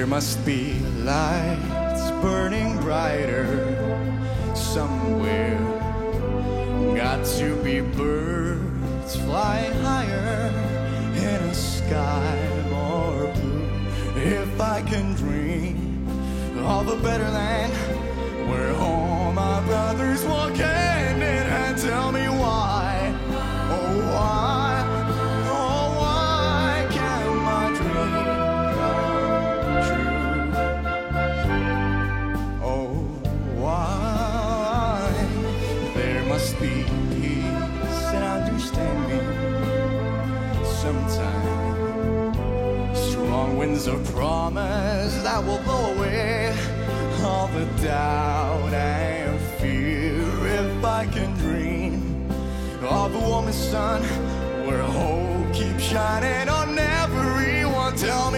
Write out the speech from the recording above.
There must be lights burning brighter somewhere. Got to be birds flying higher in a sky more blue. If I can dream of a better land where all my brothers walk hand in hand, tell me why, oh why, oh why can't my dream come true? Oh why? There must be peace and understanding sometime. Strong winds of promise that will blow away all the doubt and fear. If I can dream of a woman's sun where hope keeps shining on everyone, tell me